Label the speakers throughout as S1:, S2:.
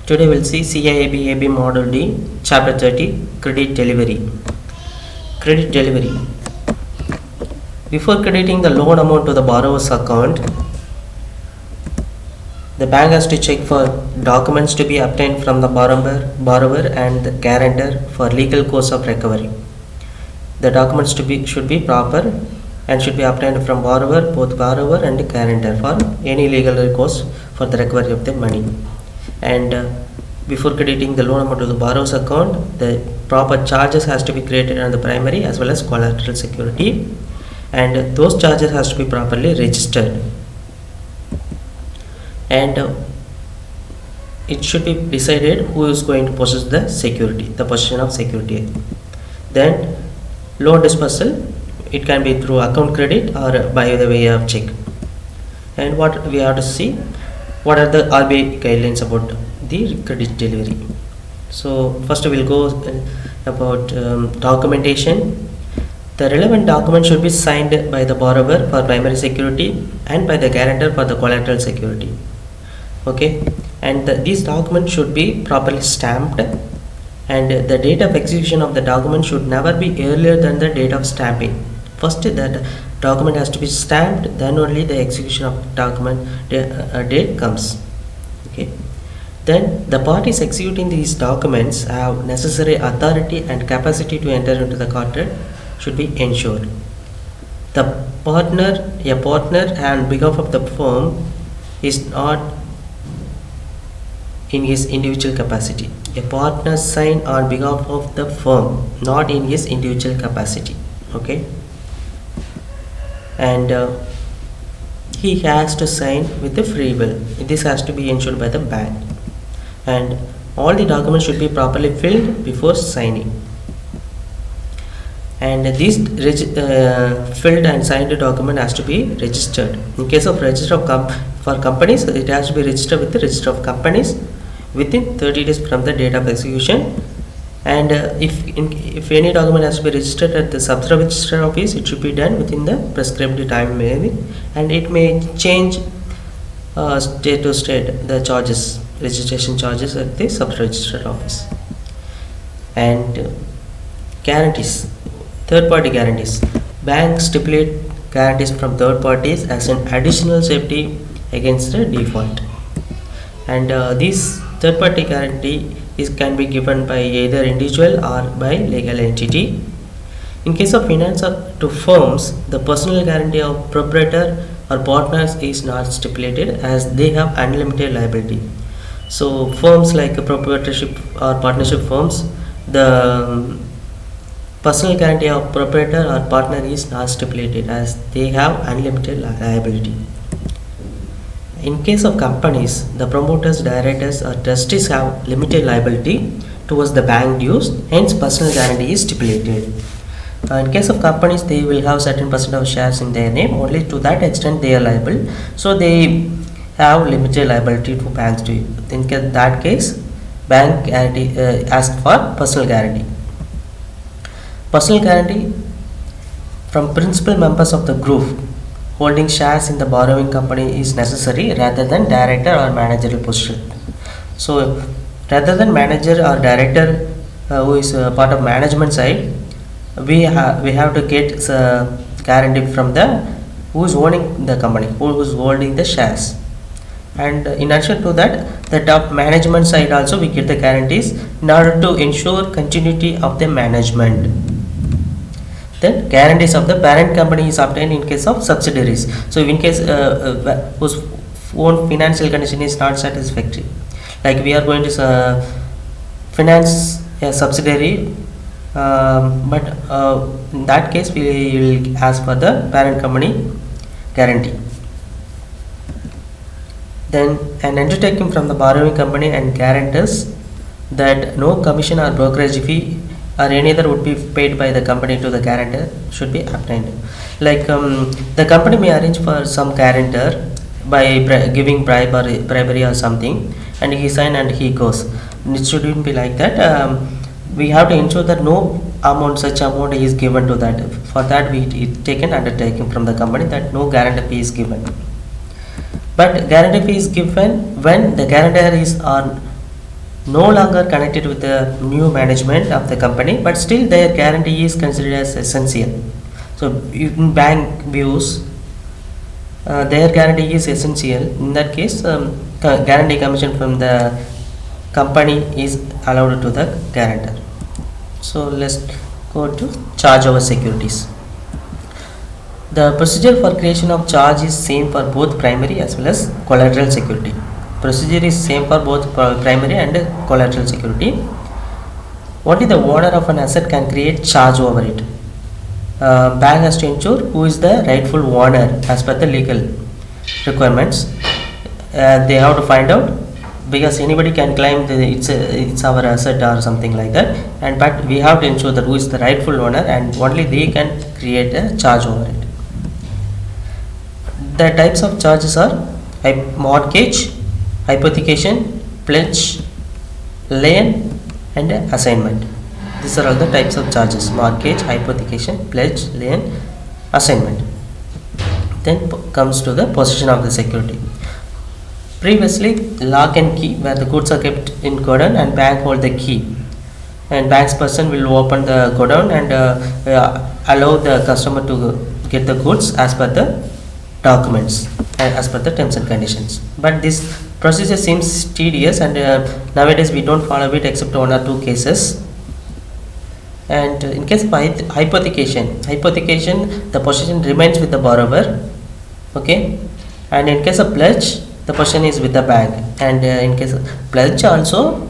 S1: Today we'll see CIAB AB Model D, Chapter 30, Credit Delivery. Credit Delivery. Before crediting the loan amount to the borrower's account, the bank has to check for documents to be obtained from the borrower and the guarantor for legal course of recovery. The documents should be proper and should be obtained from both borrower and guarantor for any legal recourse for the recovery of the money. And before crediting the loan amount to the borrower's account, the proper charges has to be created on the primary as well as collateral security, and those charges has to be properly registered, and it should be decided who is going to possess the security, the possession of security. Then loan dispersal, it can be through account credit or by the way of check. And what we have to see, what are the RBI guidelines about the credit delivery. So first we will go about documentation. The relevant document should be signed by the borrower for primary security and by the guarantor for the collateral security. Okay, and these documents should be properly stamped, and the date of execution of the document should never be earlier than the date of stamping. First that document has to be stamped, then only the execution of document date comes. Okay, then the parties executing these documents have necessary authority and capacity to enter into the contract should be ensured. A partner on behalf of the firm is not in his individual capacity. A partner sign on behalf of the firm, not in his individual capacity. Okay, and he has to sign with the free will. This has to be ensured by the bank, and all the documents should be properly filled before signing. And these filled and signed document has to be registered. In case of register of for companies, it has to be registered with the register of companies within 30 days from the date of execution. And if any document has to be registered at the sub-register office, it should be done within the prescribed time maybe, and it may change state to state the charges, registration charges at the sub-register office. And guarantees, third-party guarantees. Banks stipulate guarantees from third parties as an additional safety against a default. And this third-party guarantee can be given by either individual or by legal entity. In case of finance to firms, the personal guarantee of proprietor or partners is not stipulated as they have unlimited liability. So firms like proprietorship or partnership firms, the personal guarantee of proprietor or partner is not stipulated as they have unlimited liability. In case of companies, the promoters, directors or trustees have limited liability towards the bank dues, hence personal guarantee is stipulated. In case of companies, they will have certain percent of shares in their name, only to that extent they are liable, so they have limited liability to banks due. In that case, bank guarantee ask for personal guarantee. Personal guarantee from principal members of the group holding shares in the borrowing company is necessary rather than director or managerial position. So rather than manager or director who is part of management side, we have to get guarantee from the who is owning the company, who is holding the shares. And in addition to that, the top management side also we get the guarantees in order to ensure continuity of the management. Then guarantees of the parent company is obtained in case of subsidiaries. So in case whose own financial condition is not satisfactory, like we are going to finance a subsidiary, but in that case we will ask for the parent company guarantee. Then an undertaking from the borrowing company and guarantors that no commission or brokerage fee or any other would be paid by the company to the guarantor should be obtained. Like the company may arrange for some guarantor by giving bribery or something, and he sign and he goes. It shouldn't be like that. We have to ensure that no such amount is given to that. For that we take an undertaking from the company that no guarantee fee is given. But guarantee fee is given when the guarantor is on no longer connected with the new management of the company, but still their guarantee is considered as essential. So in bank views, their guarantee is essential. In that case, guarantee commission from the company is allowed to the guarantor. So let's go to charge over securities. The procedure for creation of charge is same for both primary as well as collateral security. Procedure is same for both primary and collateral security. Only the owner of an asset can create charge over it. Bank has to ensure who is the rightful owner as per the legal requirements. They have to find out, because anybody can claim that it's our asset or something like that, and but we have to ensure that who is the rightful owner, and only they can create a charge over it. The types of charges are mortgage, hypothecation, pledge, lien, and assignment. These are all the types of charges: mortgage, hypothecation, pledge, lien, assignment. Then comes to the possession of the security. Previously, lock and key, where the goods are kept in godown and bank hold the key, and bank's person will open the godown and allow the customer to get the goods as per the documents and as per the terms and conditions. But this procedure seems tedious, and nowadays we don't follow it except one or two cases. And in case of hypothecation, the possession remains with the borrower, okay, and in case of pledge, the possession is with the bank, and in case of pledge also,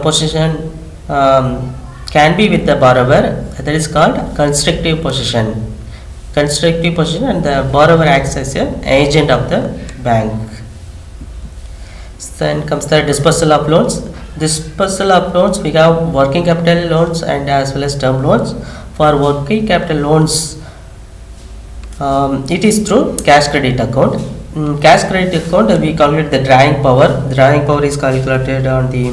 S1: possession can be with the borrower. That is called constructive possession. And the borrower acts as an agent of the bank. Then comes the dispersal of loans. We have working capital loans and as well as term loans. For working capital loans, it is through cash credit account. In cash credit account, we calculate the drawing power. The drawing power is calculated on the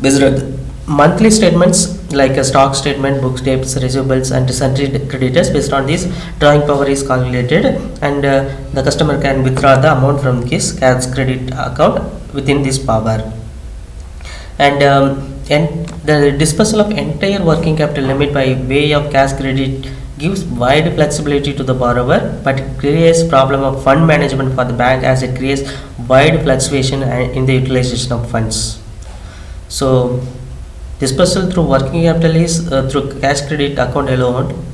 S1: based on monthly statements like a stock statement, books, debts, receivables, and sundry creditors. Based on this, drawing power is calculated, and the customer can withdraw the amount from his cash credit account within this power. And the dispersal of entire working capital limit by way of cash credit gives wide flexibility to the borrower, but it creates problem of fund management for the bank, as it creates wide fluctuation in the utilization of funds. So dispersal through working capital is through cash credit account alone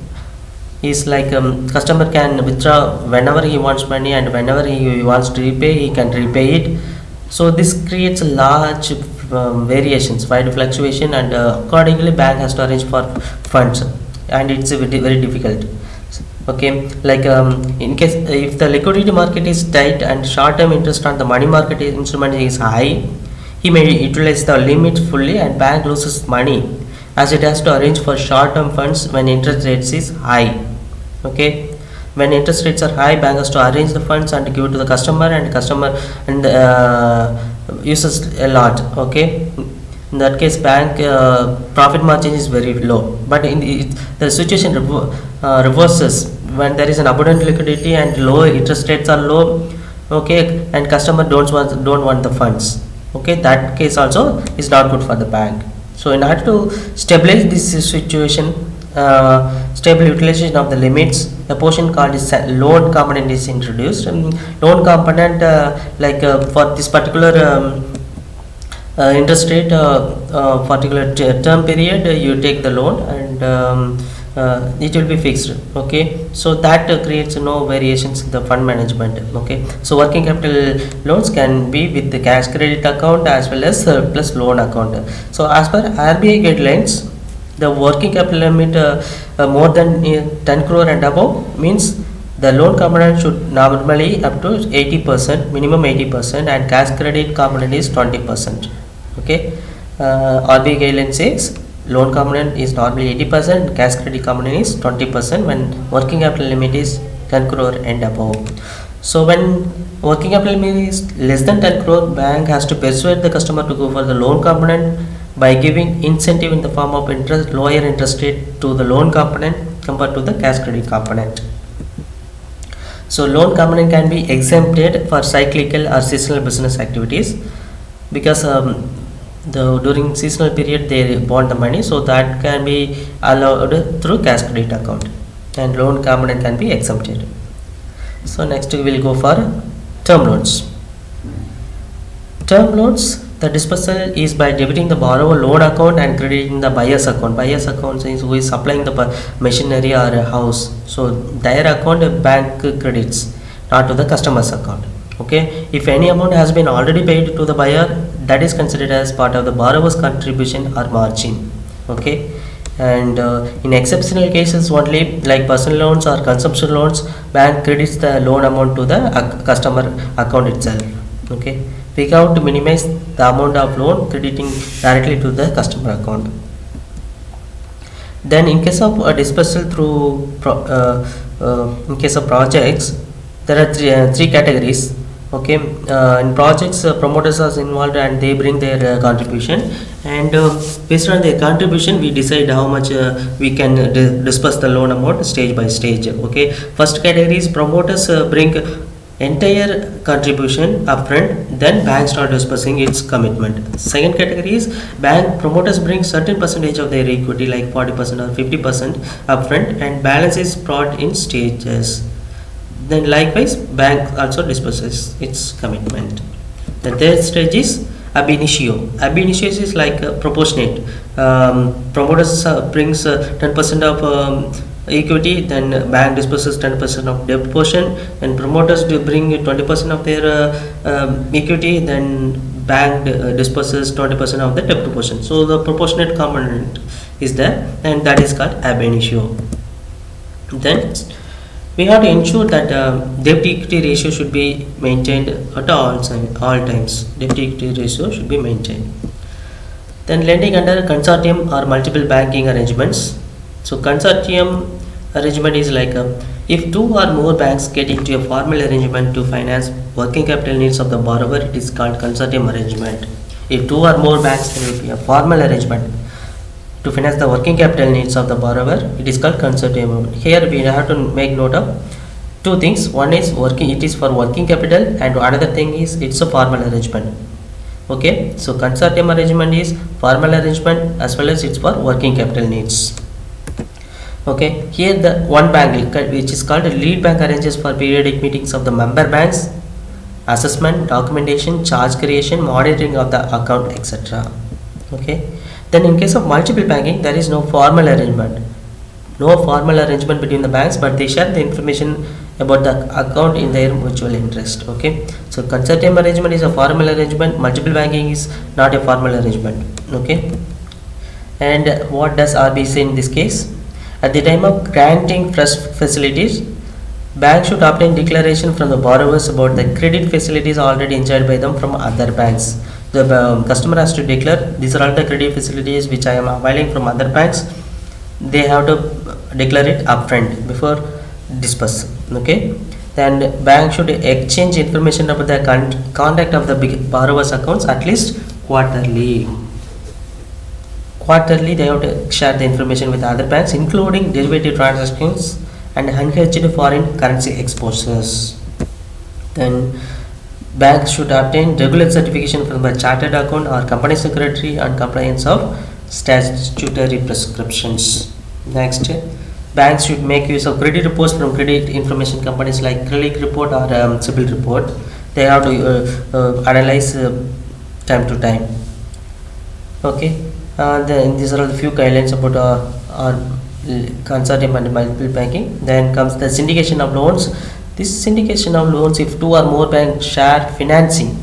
S1: is like customer can withdraw whenever he wants money, and whenever he wants to repay, he can repay it. So this creates a large variations, wide fluctuation, and accordingly bank has to arrange for funds, and it's very difficult. Okay, like in case if the liquidity market is tight and short-term interest on the money market instrument is high, he may utilize the limit fully, and bank loses money, as it has to arrange for short-term funds when interest rates is high. Okay, when interest rates are high, bank has to arrange the funds and give it to the customer, and uses a lot. Okay, in that case, bank profit margin is very low. But in the situation reverses when there is an abundant liquidity and low interest rates are low. Okay, and customer don't want the funds. Okay, that case also is not good for the bank. So in order to stabilize this situation, stable utilization of the limits, a portion called is loan component is introduced. Loan component, for this particular interest rate, particular term period, you take the loan, and it will be fixed. Okay, so that creates no variations in the fund management. Okay, so working capital loans can be with the cash credit account as well as surplus loan account. So as per RBI guidelines, the working capital limit more than 10 crore and above means the loan component should normally up to 80%, minimum 80%, and cash credit component is 20%. Okay, RBI guidelines says loan component is normally 80%, cash credit component is 20% when working capital limit is 10 crore and above. So when working capital limit is less than 10 crore, bank has to persuade the customer to go for the loan component by giving incentive in the form of lower interest rate to the loan component compared to the cash credit component. So loan component can be exempted for cyclical or seasonal business activities, because during seasonal period they bond the money, so that can be allowed through cash credit account, and loan component can be exempted. So next we will go for term loans. Term loans, the dispersal is by debiting the borrower loan account and crediting the buyer's account. Buyer's account is who is supplying the machinery or a house. So their account bank credits, not to the customer's account. Okay, if any amount has been already paid to the buyer, that is considered as part of the borrower's contribution or margin. Okay, and in exceptional cases only, like personal loans or consumption loans, bank credits the loan amount to the customer account itself. Okay, we have to minimize the amount of loan crediting directly to the customer account. Then in case of a dispersal through in case of projects, there are three categories. Okay, in projects, promoters are involved and they bring their contribution, and based on their contribution we decide how much we can disperse the loan amount stage by stage. Okay, first category is promoters bring entire contribution upfront, then bank start dispersing its commitment. Second category is bank promoters bring certain percentage of their equity, like 40% or 50% upfront, and balance is brought in stages. Then likewise bank also disperses its commitment. The third stage is ab initio. Ab initio is like proportionate. Promoters brings 10% of equity, then bank disperses 10% of debt portion, and promoters do bring 20% of their equity, then bank disperses 20% of the debt portion. So the proportionate component is there, and that is called ab initio. Then we have to ensure that debt equity ratio should be maintained at all times. Debt equity ratio should be maintained. Then lending under consortium or multiple banking arrangements. So consortium arrangement is like if two or more banks get into a formal arrangement to finance working capital needs of the borrower, it is called consortium arrangement. If two or more banks, there will be a formal arrangement to finance the working capital needs of the borrower, it is called consortium. Here we have to make note of two things. One is it is for working capital, and another thing is it's a formal arrangement. Okay, so consortium arrangement is formal arrangement as well as it's for working capital needs. Okay, here the one bank which is called a lead bank arranges for periodic meetings of the member banks, assessment, documentation, charge creation, monitoring of the account, etc. Okay, then in case of multiple banking, there is no formal arrangement. No formal arrangement between the banks, but they share the information about the account in their mutual interest. Okay, so consortium arrangement is a formal arrangement, multiple banking is not a formal arrangement. Okay, and what does RBI say in this case? At the time of granting fresh facilities, banks should obtain declaration from the borrowers about the credit facilities already enjoyed by them from other banks. The customer has to declare these are all the credit facilities which I am availing from other banks. They have to declare it upfront before disperse. Okay, then bank should exchange information about the conduct of the borrowers accounts at least quarterly. Quarterly they have to share the information with other banks, including derivative transactions and unhedged foreign currency exposures. Then banks should obtain regular certification from the chartered account or company secretary on compliance of statutory prescriptions. Next, banks should make use of credit reports from credit information companies like Credit Report or CIBIL Report. They have to analyze time to time. Okay, then these are all the few guidelines about our consortium and multiple banking. Then comes the syndication of loans. This syndication of loans, if two or more banks share financing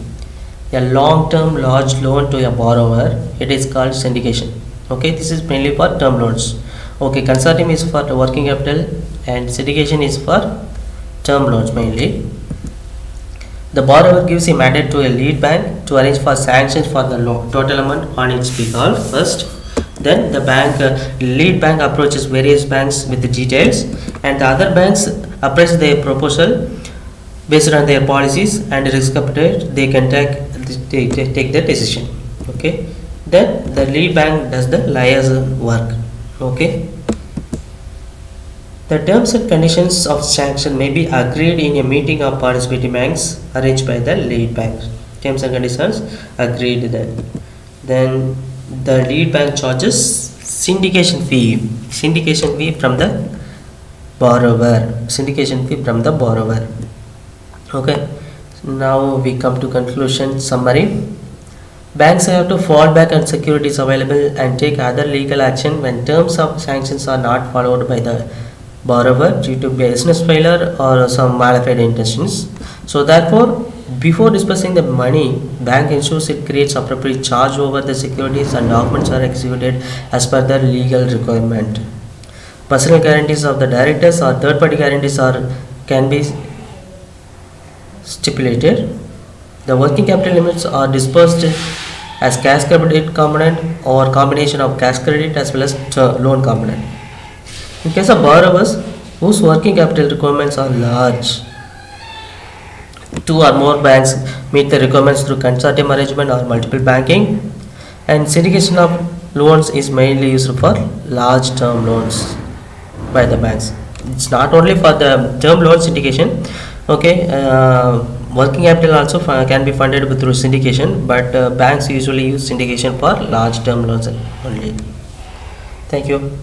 S1: a long-term large loan to a borrower, it is called syndication. Okay, this is mainly for term loans. Okay, consortium is for the working capital and syndication is for term loans mainly. The borrower gives a mandate to a lead bank to arrange for sanctions for the total amount on its behalf first. Then the lead bank approaches various banks with the details, and the other banks appraise their proposal based on their policies and risk appetite. They can take the decision. Okay, then the lead bank does the liaison work. Okay, the terms and conditions of sanction may be agreed in a meeting of participating banks arranged by the lead bank. Terms and conditions agreed then. Then the lead bank charges syndication fee from the borrower. Okay, now we come to conclusion summary. Banks have to fall back on securities available and take other legal action when terms of sanctions are not followed by the borrower due to business failure or some malafide intentions. So therefore, before disbursing the money, bank ensures it creates appropriate charge over the securities and documents are executed as per the legal requirement. Personal guarantees of the directors or third party guarantees can be stipulated. The working capital limits are disbursed as cash credit component or combination of cash credit as well as loan component. In case of borrowers whose working capital requirements are large, two or more banks meet the requirements through consortium arrangement or multiple banking, and syndication of loans is mainly used for large term loans by the banks. It's not only for the term loan syndication. Okay, working capital also can be funded through syndication, but banks usually use syndication for large term loans only. Thank you.